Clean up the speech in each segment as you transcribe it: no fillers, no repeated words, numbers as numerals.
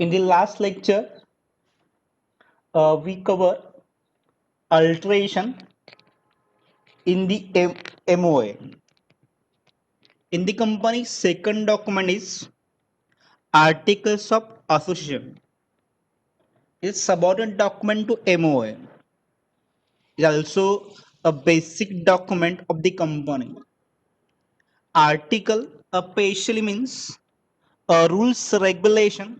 In the last lecture, we cover alteration in the MOA. In the company's second document is Articles of Association. It's subordinate document to MOA. It's also a basic document of the company. Article partially means a rules regulation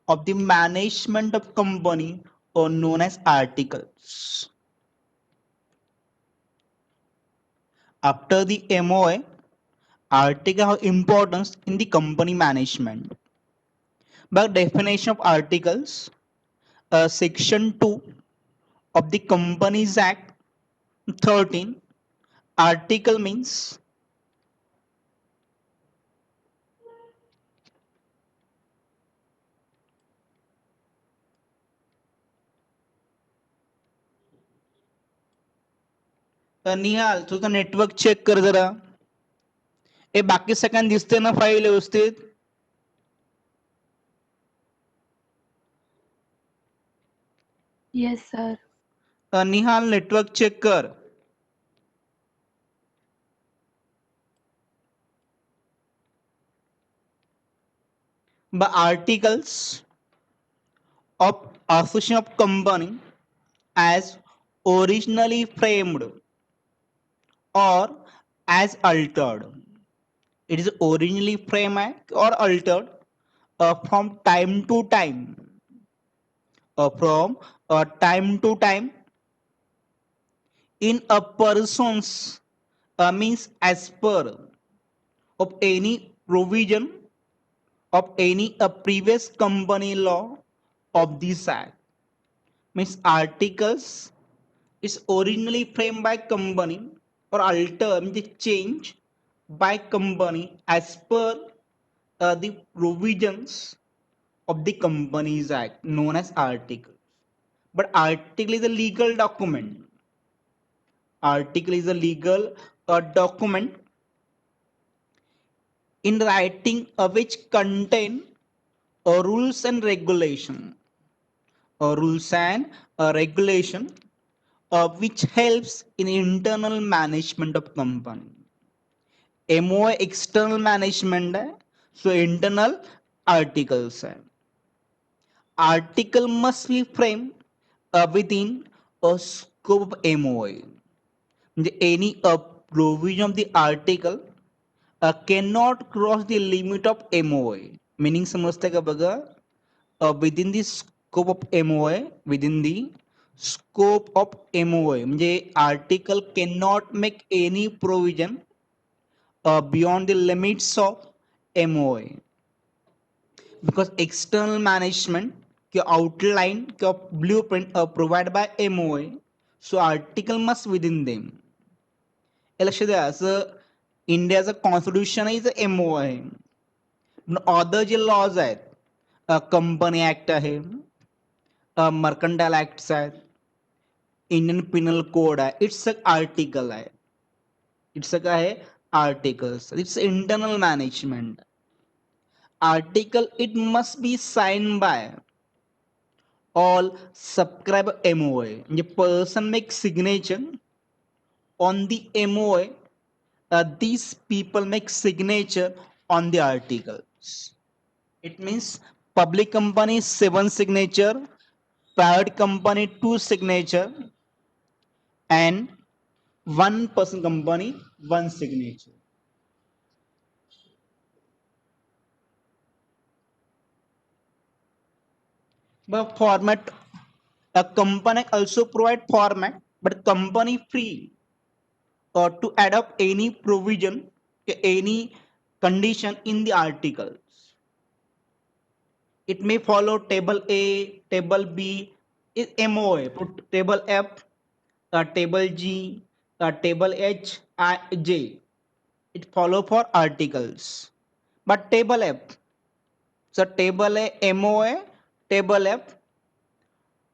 of the management of company or known as articles. After the MOA, article have importance in the company management. By definition of articles, section 2 of the Companies Act 13, article means निहाल तुझा network check कर जरा ए बाकी सगळ्यांना दिसते ना file व्यवस्थित Yes, sir. निहाल network check कर The articles of association of company as originally framed or as altered. It is originally framed or altered from time to time. From time to time in a person's means as per of any provision of any previous company law of this act. Means articles is originally framed by company or altered the change by company as per the provisions of the Companies Act known as article. But article is a legal document. Article is a legal document in writing which contain rules and regulation. Rules and regulation which helps in internal management of company. MOA external management है, so internal articles है. Article must be framed within a scope of MOA. Any provision of the article cannot cross the limit of MOA. Meaning समजते का बघा within the scope of MOA, within the scope of MOA म्हणजे article cannot make any provision beyond the limits of MOA. Because external management outline blueprint provided by MOA, so article must within them. लक्ष द्या असं इंडियाचं constitution is MOA आहे. Other जे laws आहेत company act आहे mercantile act आहेत Indian penal code आहे it's a article आहे it's a काय आहे articles it's internal management article it must be signed by all subscriber MOA. The person makes signature on the MOA. These people make signature on the articles. It means public company 7 signature, private company 2 signature, and one person company 1 signature. But format a company also provide format, but company free to adopt any provision, any condition in the articles. It may follow table A, table B, is MOA, put table F, table G, table H, I, J. It follow for articles. But table F, so table A, MOA, table F,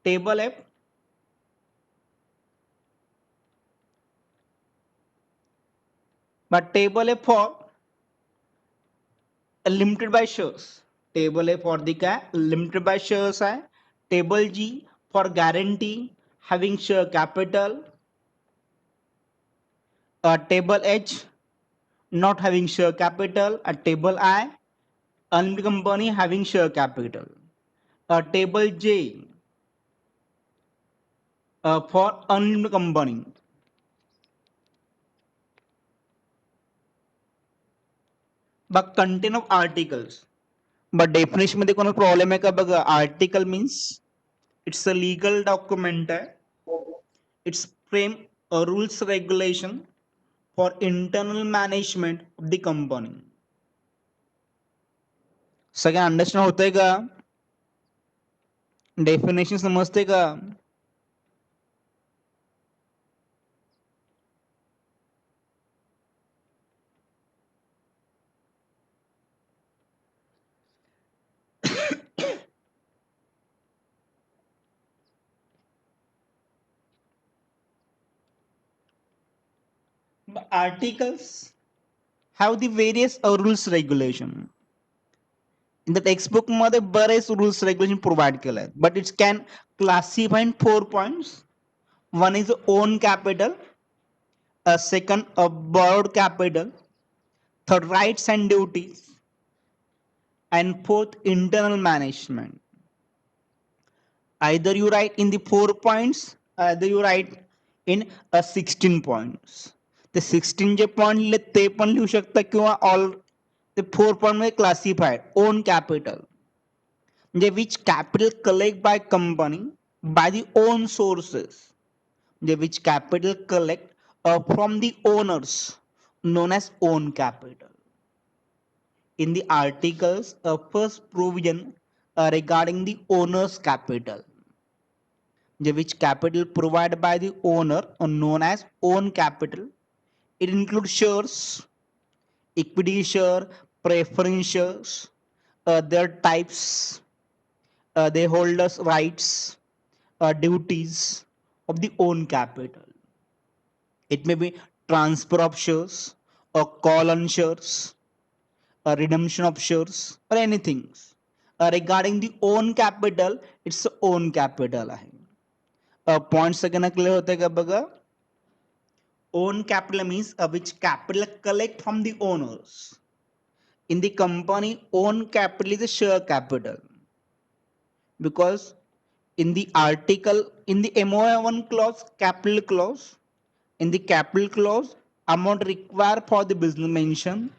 table F, but table F for limited by shares. Table A for the काय limited by shares आहे. Table G for guarantee having share capital. Table H not having share capital. A table I unlimited company having share capital. Table J for unlimited company. But content of articles. But definition मध्ये कोणता problem आहे का बघा. Article means it's a legal document आहे. It's frame rules regulation for internal management of the company. सगळ्या understand होतंय का. Definition समजते का. Articles have the various rules regulation. In the textbook मध्ये बरेच rules regulation provide केले आहेत. But it can classify in 4 points. One is own capital, a second a borrowed capital, third rights and duties, and fourth internal management. Either you write in the 4 points, either you write in a 16 points. ते 16 जे point लिहिले ते पण लिहू शकता किंवा all ते 4 point मध्ये classified. Own capital म्हणजे which capital collect by company by the own sources. म्हणजे which capital collect from the owners known as own capital. In the articles, first provision regarding the owner's capital, which capital provided by the owner or known as own capital. It includes shares, equity share, preference shares, their types, their holders' rights, duties of the own capital. It may be transfer of shares or call on shares, redemption of shares or anything. Regarding the own capital, it's own capital आहे. Point सगळ्यांना clear होते का बघा. Own capital means which capital collect from the owners. In the company, own capital is a share capital, because in the article, in the MOI1 clause, capital clause, in the capital clause, amount required for the business mention,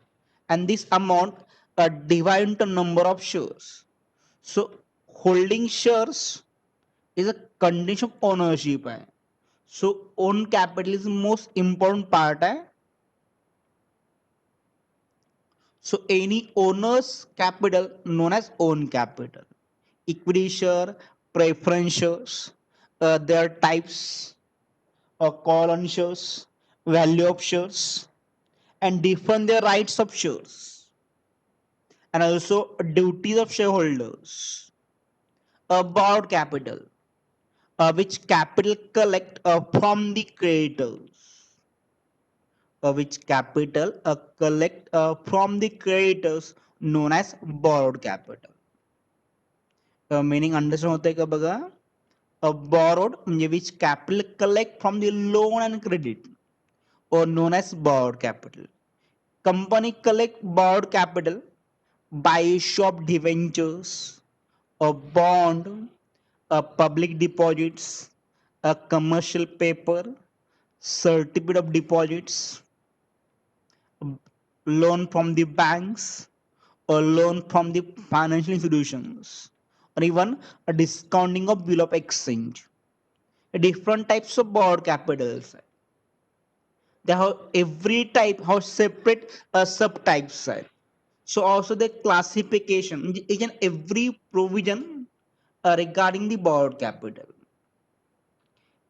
and this amount divided into number of shares. So holding shares is a condition of ownership है. So own capital is the most important part है. So any owner's capital known as own capital. Equity share, preference shares, their types, or call on shares, value of shares, and define their rights of shares, and also duties of shareholders. Borrowed capital, which capital collect from the creditors. Which capital collect from the creditors known as borrowed capital. Meaning understand होते का बघा. Borrowed म्हणजे which capital collect from the loan and credit or known as borrowed capital. Company collect borrowed capital by issue of debentures, a bond, a public deposits, a commercial paper, certificate of deposits, loan from the banks, or loan from the financial institutions, or even a discounting of bill of exchange. Different types of borrowed capitals. They have every type have separate subtypes. So also the classification, each and every provision regarding the borrowed capital.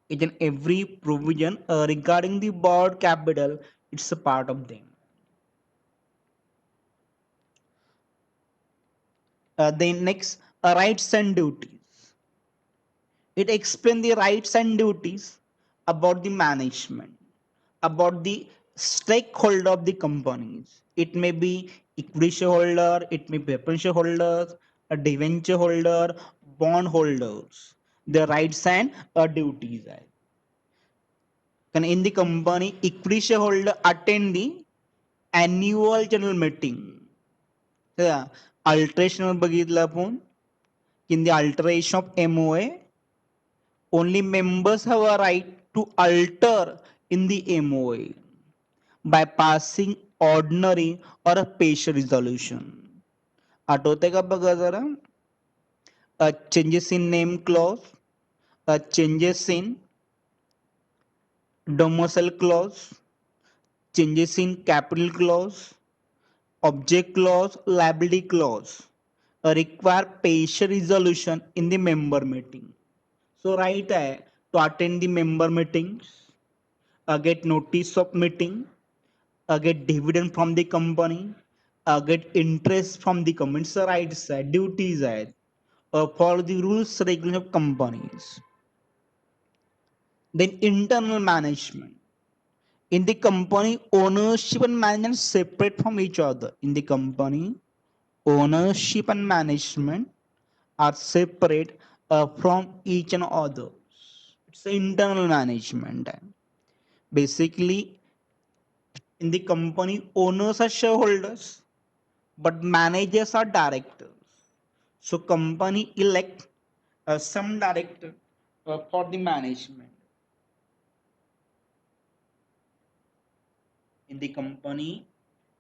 Each and every provision regarding the borrowed capital, it's a part of them. Then next, rights and duties. It explains the rights and duties about the management, about the stakeholder of the companies. It may be equity shareholder, it may be preference shareholders, a debenture holder, bond holders. The rights and duties are. Can in the company, equity shareholder attend the annual general meeting. Yeah. Alteration बघितलं आपण. In the alteration of MOA, only members have a right to alter in the MOA by passing ordinary or a partial resolution. आठवते का बघा जरा? Changes in name clause, changes in domicile clause, changes in capital clause, object clause, liability clause require partial resolution in the member meeting. So right है to attend the member meetings, get notice of meeting, get dividend from the company, get interest from the company. It's the rights है, duties है, follow the rules regulations of companies. Then internal management. In the company, ownership and management separate from each other. In the company, ownership and management are separate from each and other. It's internal management. Basically, in the company, owners are shareholders, but managers are directors. So company elect some director for the management. In the company,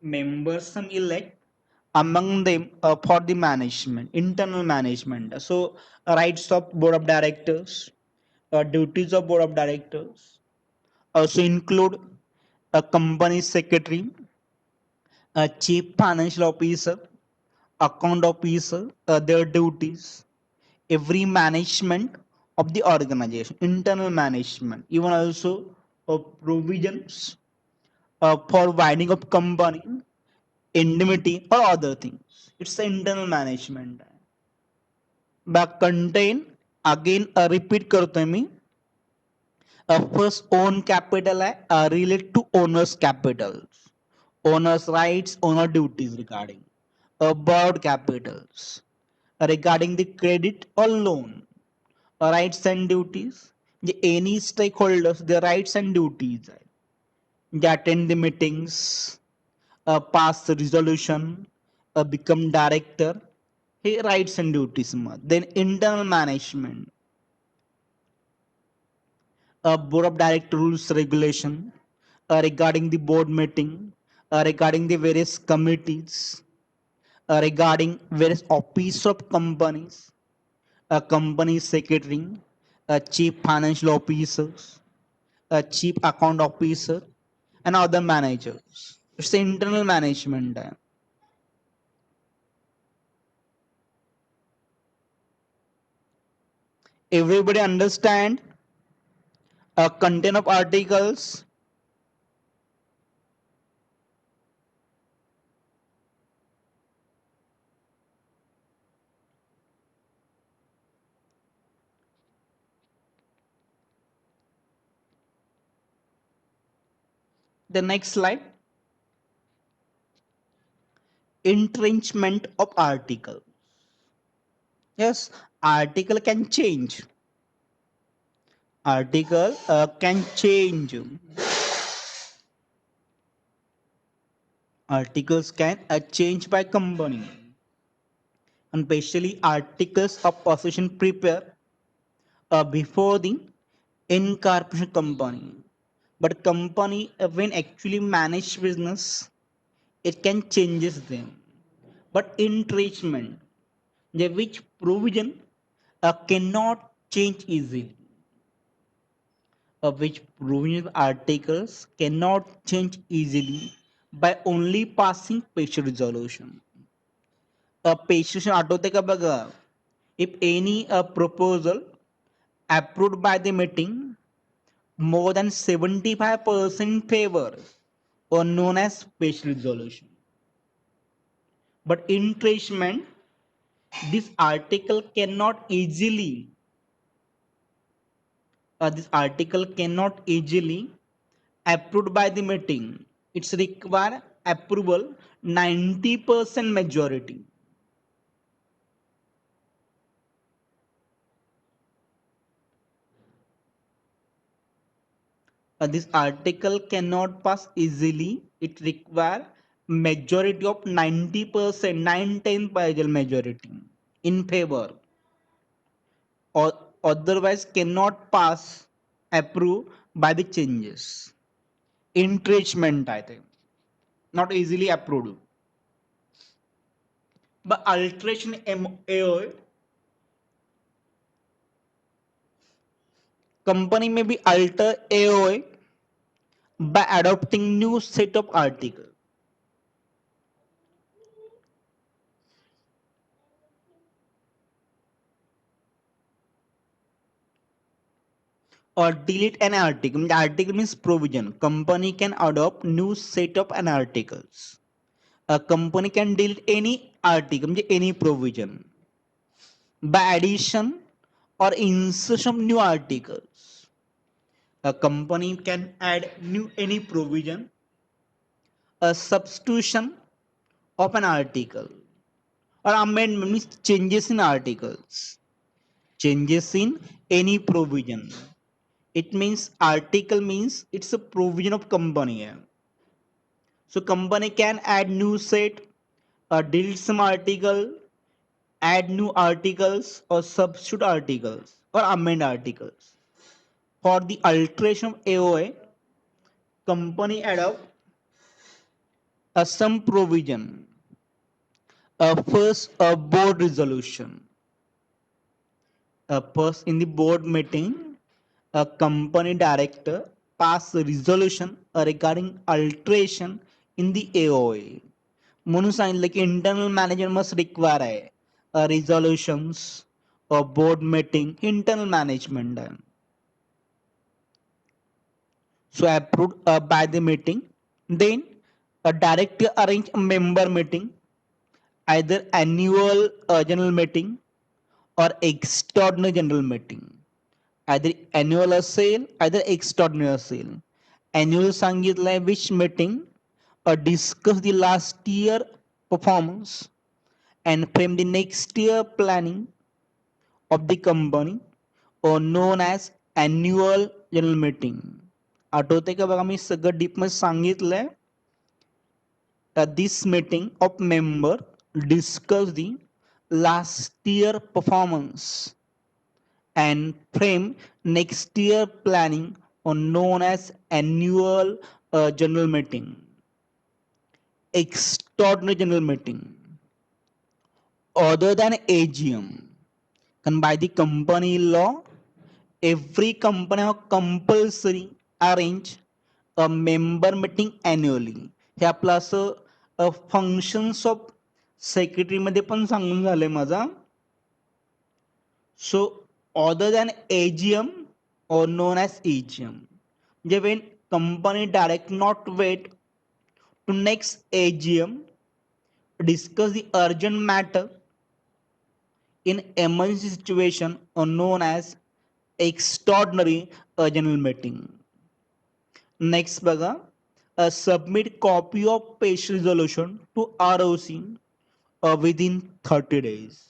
members some elect among them for the management, internal management. So rights of board of directors, duties of board of directors also include a company secretary, a chief financial officer, account officer, their duties, every management of the organization, internal management, even also provisions for winding up company, indemnity or other things. It's the internal management. Back contain again repeat करतोय मी first own capital आहे relate to owners capital, owners rights, owner duties regarding borrowed capitals regarding the credit or loan, rights and duties. Any stakeholders their rights and duties आहे. They attend the meetings, pass the resolution, become director. He rights and duties. Then internal management, board of director rules regulation regarding the board meeting, regarding the various committees, regarding various office of companies, company secretary, chief financial officers, chief account officer, and other managers. It's the internal management. Everybody understand content of articles. The next slide. Entrenchment of article. Yes, article can change. Article can change. Articles can change by company. And especially articles of possession prepare before the incorporation company. But company when actually manage business, it can changes them. But entrenchment, which provision cannot change easily, which provision articles cannot change easily by only passing partial resolution. A partition आठवते का बघा? If any proposal approved by the meeting more than 75% in favor or known as partial resolution. But entrenchment, this article cannot easily this article cannot easily approved by the meeting. It's required approval 90% majority. This article cannot pass easily. It require majority of 90%, 9-10 majority in favor, or otherwise cannot pass approved by the changes. Entrenchment, I think, not easily approved. But alteration MAO, company may be alter AOA by adopting new set of article or delete an article. The article means provision. Company can adopt new set of an articles. A company can delete any article, any provision by addition or insertion of new articles. A company can add new any provision, a substitution of an article, or amendment means changes in articles, changes in any provision. It means article means it's a provision of company. So company can add new set, delete some article, add new articles or substitute articles or amend articles. For the alteration of AOA, company adopt some provision. First, a board resolution. First, in the board meeting, a company director pass a resolution regarding alteration in the AOA. म्हणून सांगितलं की internal manager must require आहे resolutions board meeting internal management आहे. So approved by the meeting. Then a director arrange a member meeting, either annual general meeting or extraordinary general meeting. Either annual असेल, either extraordinary असेल. Annual सांगितलंय which meeting discuss the last year performance and frame the next year planning of the company, or known as annual general meeting. आठवते का बघा मी सगळं deep मध्ये सांगितलंय. This meeting of member discuss the last year performance and frame next year planning, or known as annual general meeting. Extraordinary general meeting other than AGM, and by the company law, every company have compulsory arrange a member meeting annually. हे आपलं असं functions of secretary मध्ये पण सांगून झालंय माझा. सो other than AGM or known as EGM, म्हणजे when company direct not wait to next AGM discuss the urgent matter in emergency situation, or known as extraordinary general meeting. Next बघा, submit copy of patient resolution to ROC within 30 days.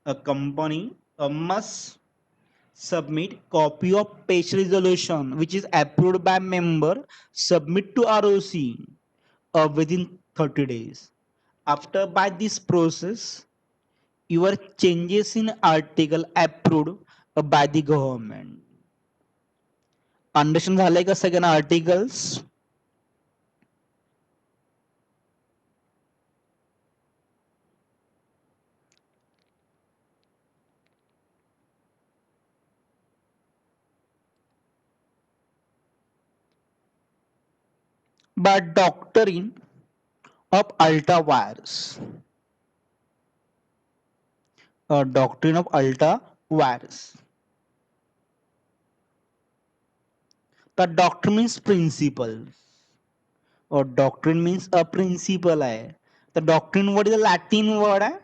A company must submit copy of patient resolution which is approved by member, submit to ROC within 30 days. After by this process, your changes in article approved by the government. Understand झालंय का सगळ्यांना articles. But doctrine of ultra wires, doctrine of ultra wires. The doctrine means principle, or doctrine means a principle है. The doctrine word is a Latin word है.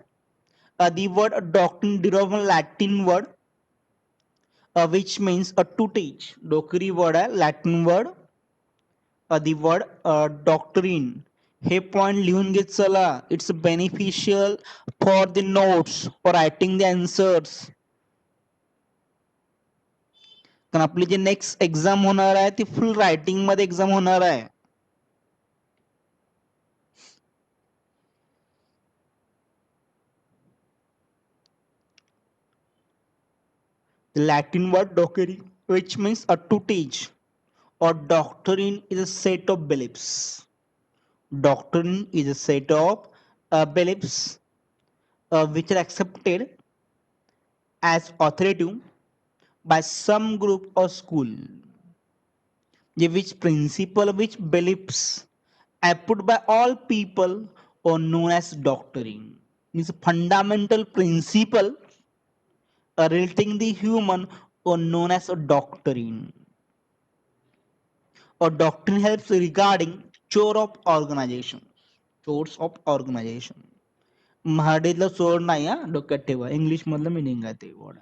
The word doctrine derives from Latin word which means to teach. डोकरी word है, Latin word the word doctrine. हे point लिहून घेत चला. It's beneficial for the notes for writing the answers. कारण आपली जी next exam होणार आहे ती फुल रायटिंग मध्ये एक्झाम होणार आहे. The Latin word docere, which means to teach, or doctrine is a set of beliefs. Doctrine is a set of beliefs which are accepted as authoritative by some group or school. Which principle, which beliefs are put by all people or known as doctrine. Means fundamental principle relating the human or known as a doctrine. Or doctrine helps regarding chore of organization. Chores of organization. मराठीतलं चोर नाही हा डोक्यात ठेवा. English मधलं meaning आहे ते word.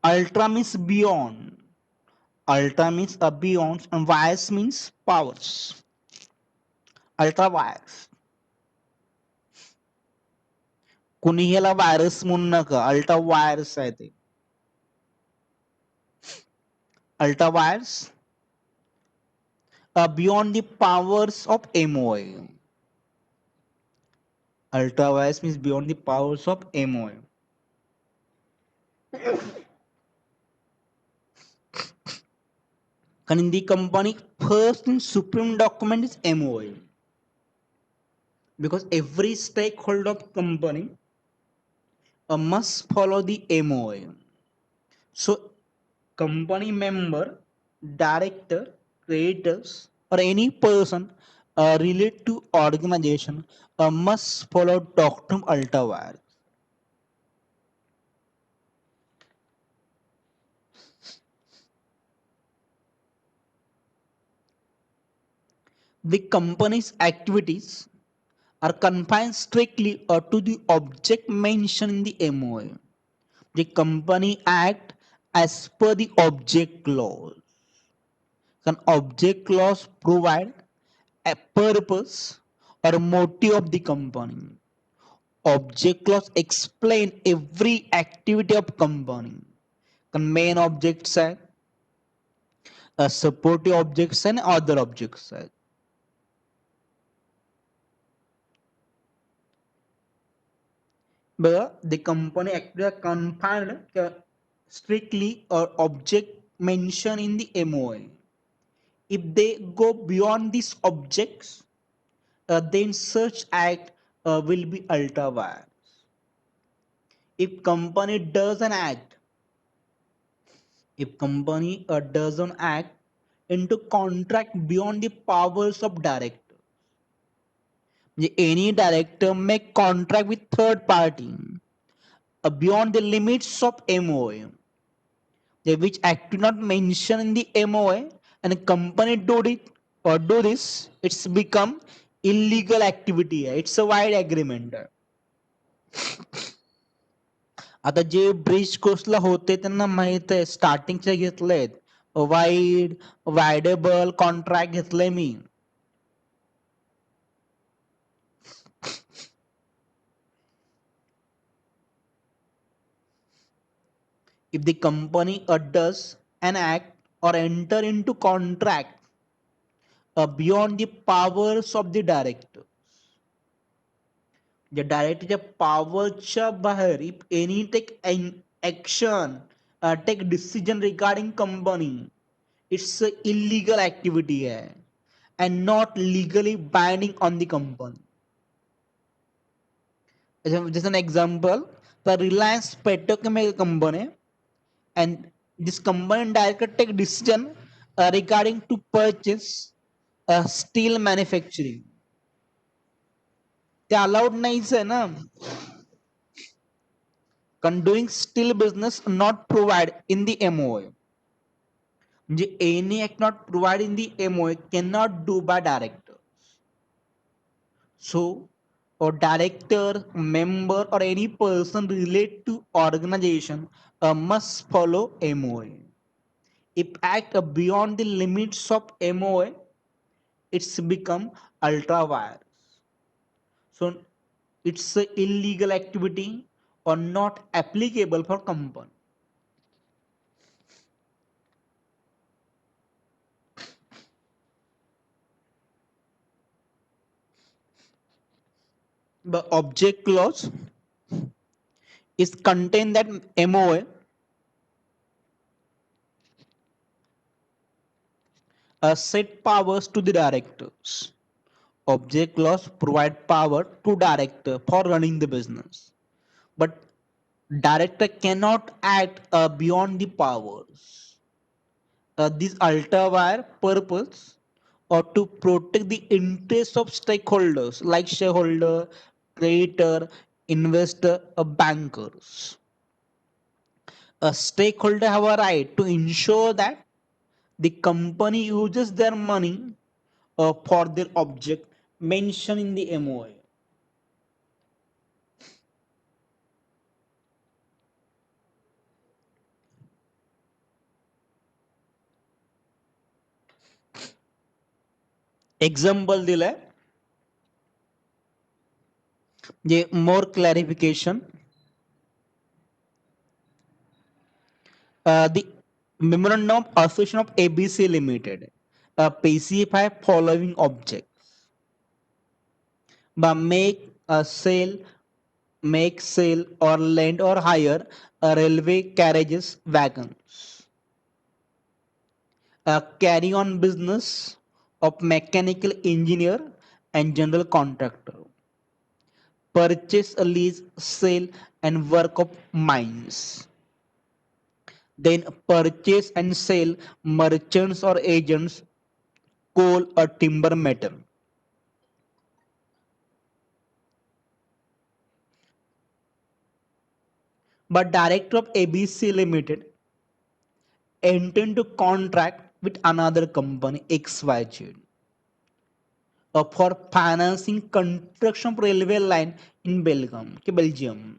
Ultra means beyond. Ultra means beyond and wires means powers. Ultra wires. कुणी ह्याला व्हायरस म्हणू नका. अल्ट्रा वायर्स आहे ते. Ultra vires beyond the powers of MOI. Ultra wires means beyond the powers of MOI. And in the company, first and supreme document is MOI. Because every stakeholder of company must follow the MOI. So, company member, director, creators, or any person related to organization must follow Doctrine Ultra Wire. The company's activities are confined strictly to the object mentioned in the MOA. The company act as per the object clause. An object clause provide a purpose or motive of the company. Object clause explain every activity of company. The main objects are supportive objects and other objects are. But the company actually are confined strictly or object mentioned in the MOA. If they go beyond these objects, then such act will be ultra vires. If company doesn't act, if company doesn't act into contract beyond the powers of director, any director make contract with third party beyond the limits of MOA, which act do not mention in the MOA, and a company do it or do this, it's become illegal activity. It's a wide agreement. आता जे bridge कोर्सला होते त्यांना माहित आहे स्टार्टिंगचे घेतलेत voidable contract घेतलंय मी. If the company does an act or enter into contract beyond the powers of the director, the directorच्या पॉवरच्या बाहेर, if any take an action take decision regarding company, it's a illegal activity and not legally binding on the company. Just an example, the Reliance Petrochemical Company and this company director take decision regarding to purchase steel manufacturing. ते allowed नाहीच आहे ना. Doing steel business not provide in the MOA. Any act not provide in the MOA cannot do by director. So, or director, member, or any person related to organization must follow MOA. If act beyond the limits of MOA, it's become ultra wire. So it's a illegal activity or not applicable for company. The object clause is contain that MOA set powers to the directors. Object clause provide power to director for running the business, but director cannot act beyond the powers. This ultra wire purpose or to protect the interests of stakeholders like shareholder, creditor, investor, bankers. A stakeholder have a right to ensure that the company uses their money for their object mentioned in the MOA. Example दिलाय जे more clarification. The memorandum of association of ABC Limited specify following objects: but make, sell, or lend or hire railway carriages, wagons. Carry on business of mechanical engineer and general contractor. Purchase, lease, sale, and work of mines. Then purchase and sell merchants or agents, coal or timber metal. But director of ABC Limited intend to contract with another company XYZ for financing construction of railway line in Belgium.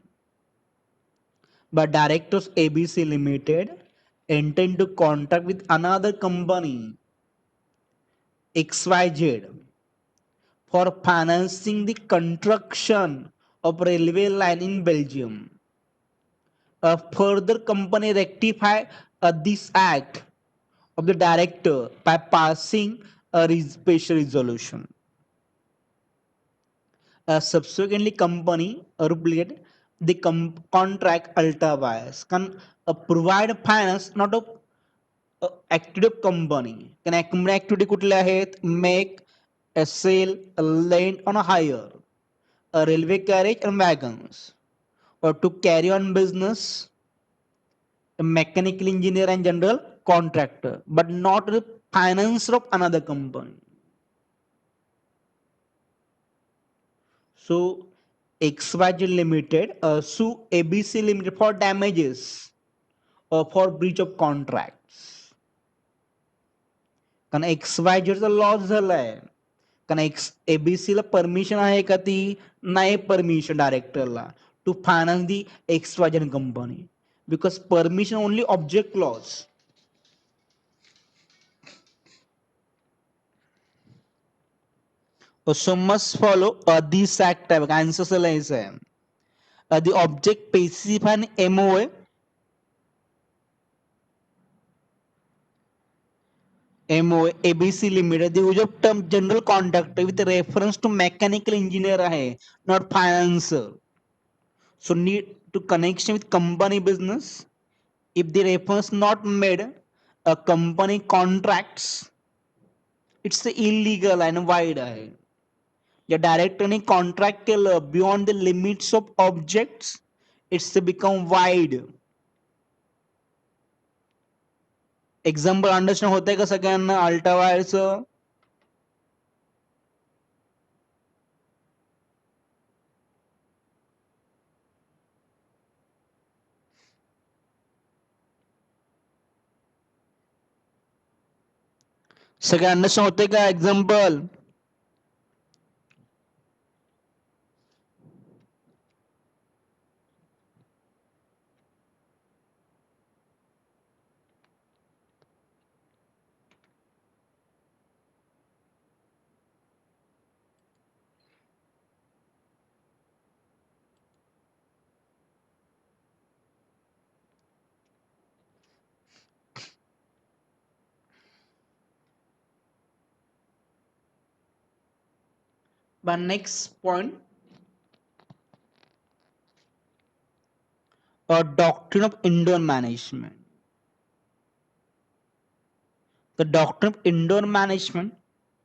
But directors ABC Limited intend to contract with another company XYZ for financing the construction of railway line in Belgium. A further company rectify this act of the director by passing a special resolution. Subsequently, company replicate the contract ultra wires can provide finance not of active company. Can activity कुठले आहेत? Make, a sale, a lend on a hire, a railway carriage and wagons, or to carry on business, a mechanical engineer and general contractor, but not the financer of another company. So XYZ Limited sue ABC Limited for damages or for breach of contracts. कारण XYZ चा loss झालाय. कारण ABC ला permission आहे का ती नाही permission डायरेक्टरला to finance the XYZ company because permission only object clause. So must follow this act type answer है. The object specify an MOA ABC Limited the use of term general contractor with reference to mechanical engineer आहे not financer. So need to connection with company business. If the reference not made a company contracts, it's illegal and wide आहे. या डायरेक्टरने contract केलं beyond the limits of objects it's become wide. Example understand होतंय का सगळ्यांना ultra वायरचं? सगळं understand होतंय का example? But next point, a doctrine of indoor management. The doctrine of indoor management,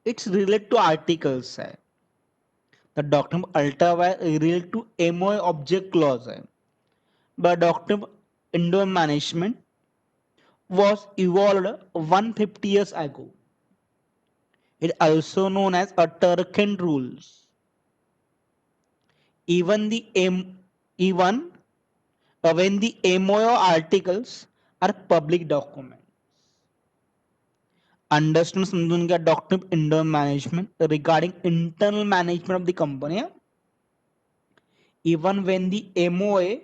it's related to articles है. The doctrine of ultra related to MOA object clause है. But doctrine of indoor management was evolved 150 years ago. It also known as a Turken rules. Even the even when the MOA articles are public documents. Understand समजून घ्या doctrine of indoor management regarding internal management of the company. Even when the MOA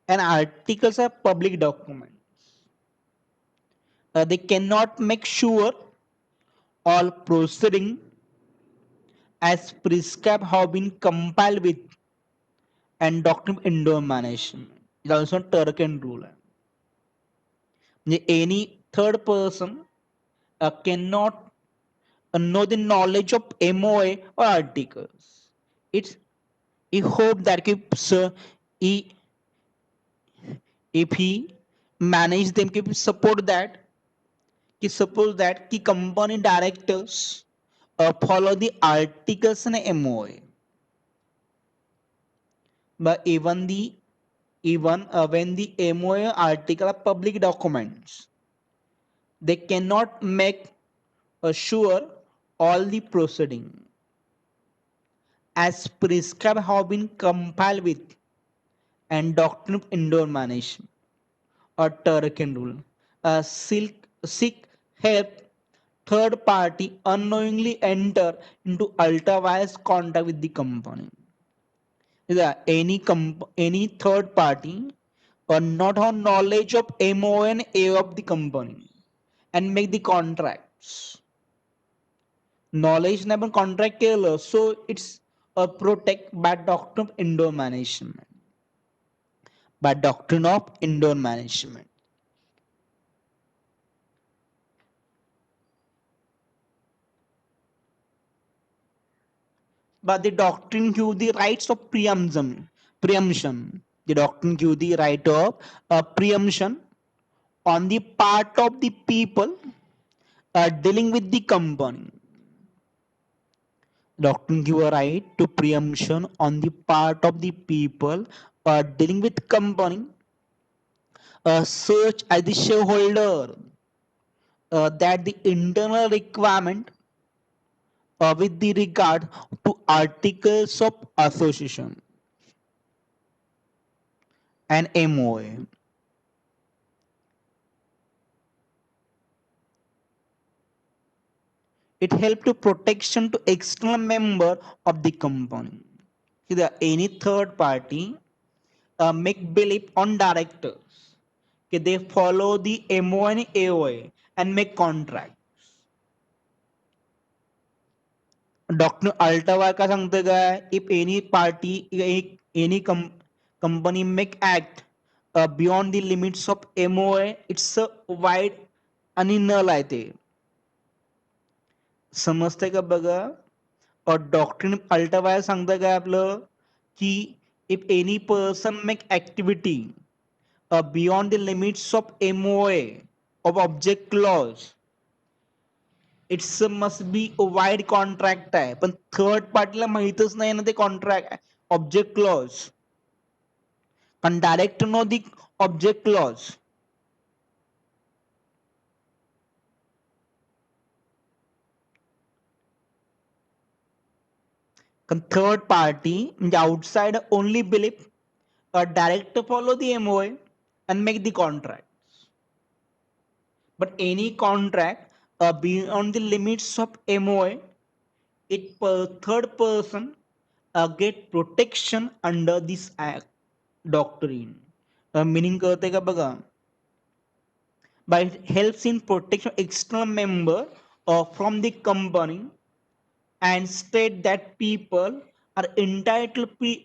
and articles are public documents, they cannot make sure all proceeding as prescribed have been compiled with and doctrine of indoor management. It also Turken rule आहे. म्हणजे any third person cannot know the knowledge of MOA or articles. It's he hope that he, if he manage them, if support that, कि suppose that कि company directors follow the articles and MOA. But even when the MOA article are public documents, they cannot make sure all the proceeding as prescribed have been compiled with and doctrine of indoor management or Turken rule. Seek help third party unknowingly enter into ultra-vires contact with the company. Any third party or not have knowledge of MO and A of the company and make the contracts. Knowledge never contract केलं, so it's a protect by doctrine of indoor management. By doctrine of indoor management. But the doctrine gives the rights of preemption. The doctrine gives the right of preemption on the part of the people dealing with the company. Doctrine gives a right to preemption on the part of the people dealing with company, such as the shareholder, that the internal requirement with the regard to articles of association and MOA. It helps to protection to external member of the company. See, any third party make belief on directors. Okay, they follow the MOA and AOA and make contract. Doctrine ultra vires का सांगतं काय if any party any company make act beyond the limits of MOA it's void आणि null आहे ते समजतंय का बघा और डॉक्ट्रिन अल्टावाय सांगतं काय आपलं की if any person make activity beyond the limits of MOA of object clause it's must be wide contract आहे पण थर्ड पार्टीला माहितच नाही ना ते कॉन्ट्रॅक्ट ऑब्जेक्ट क्लॉज कारण direct know the object clause कारण थर्ड पार्टी म्हणजे outside only belief direct follow the MOA and make the contracts. But any contract beyond the limits of MOA, it third person get protection under this act doctrine. Meaning कळते का बघा but it helps in protection of external member from the company and state that people are entitled to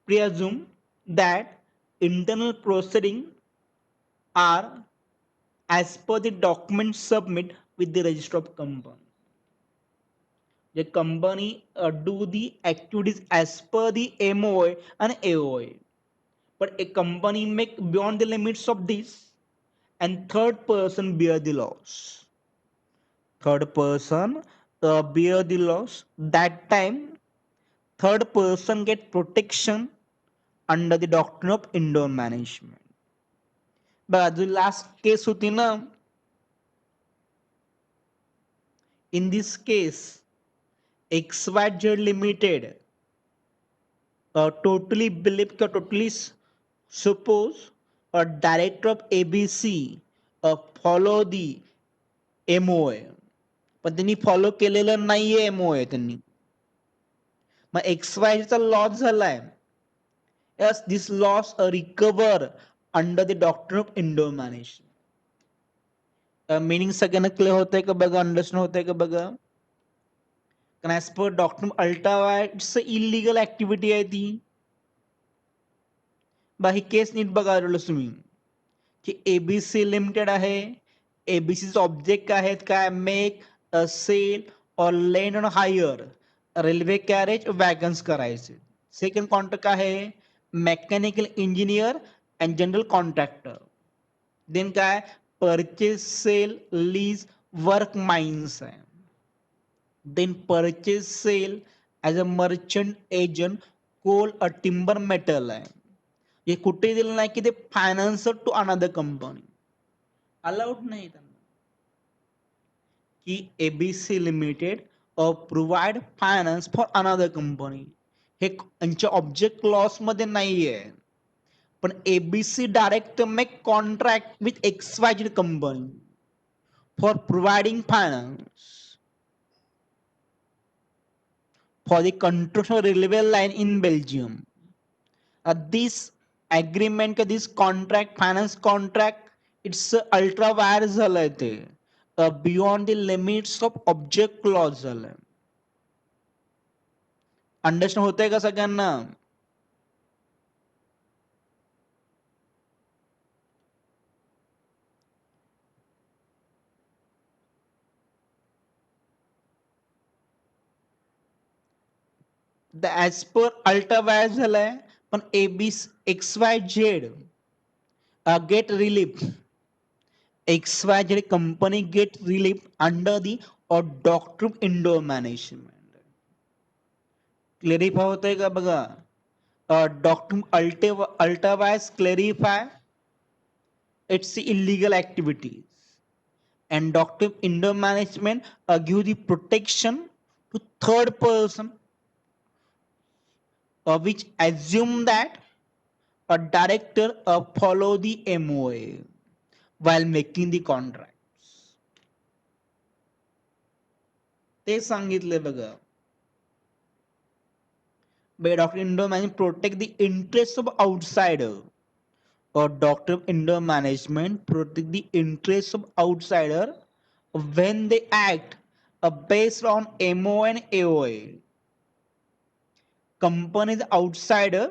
presume that internal proceeding are as per the documents submit with the register of company. The company do the activities as per the MOA and AOA. But a company make beyond the limits of this, and third person bear the loss. Third person bear the loss. That time, third person get protection under the doctrine of indoor management. But the last case होती ना, in this case, XYZ Limited totally believe का totally suppose a director of ABC follow the MOA, पण त्यांनी follow केलेलं नाहीये MOA त्यांनी. मग XY चा loss झालाय. Yes, this loss recover under the doctrine of indoor management. Meaning सगळ्यांना clear होतंय का बघा, अंडरस्टँड होतंय का बघा. कारण as per doctrine ultra vires it's illegal activity आहे ती. बा ही केस नीट बघा तुम्ही की एबीसी लिमिटेड आहे. एबीसीचे ऑब्जेक्ट आहेत काय, मेक सेल और lend on hire railway carriage wagons करायचे. सेकंड कॉन्ट्रॅक्ट आहे mechanical engineer and general contractor. Then काय purchase sell lease work mines आहे. Then purchase sell as a merchant agent coal a timber metal आहे. हे कुठे दिलं नाही की ते finance to another company allowed नाही त्यांना की ABC limited provide finance for another company. हे यांच्या ऑब्जेक्ट क्लॉज मध्ये नाहीये. पण ABC direct make contract with XYZ company for providing finance for the construction of railway line in Belgium. This agreement, this contract, finance contract, it's ultra wire झालंय ते beyond the limits of object clause झालंय. Understand होतंय का सगळ्यांना. As per ultra wire झालाय पण ABC XYZ get relief. XYZ company get relief under the doctrine of indoor management. Clarify होतंय का बघा. Doctrine ultra vires clarify its illegal activities, and doctrine of indoor management give the protection to third person which assume that a director follow the MOA while making the contracts. ते सांगितले बघा. By doctrine of indoor management protect the interests of outsider, or doctrine of indoor management protect the interests of outsider when they act based on MOA and AOA. Companies outsider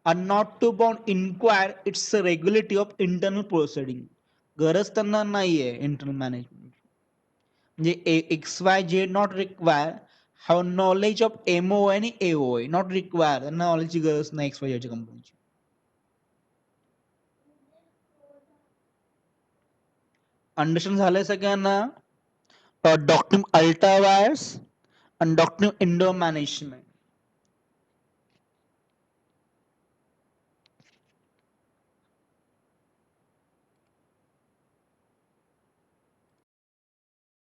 are not to bound inquire its regularity of internal proceeding. गरज त्यांना नाहीये internal management. म्हणजे XYZ not require have knowledge of MOA आणि AOA not require. त्यांना नॉलेजची गरज नाही XYZ कंपनीची. Understand झालंय सगळ्यांना. Doctrine ultra vires and doctrine of indoor management.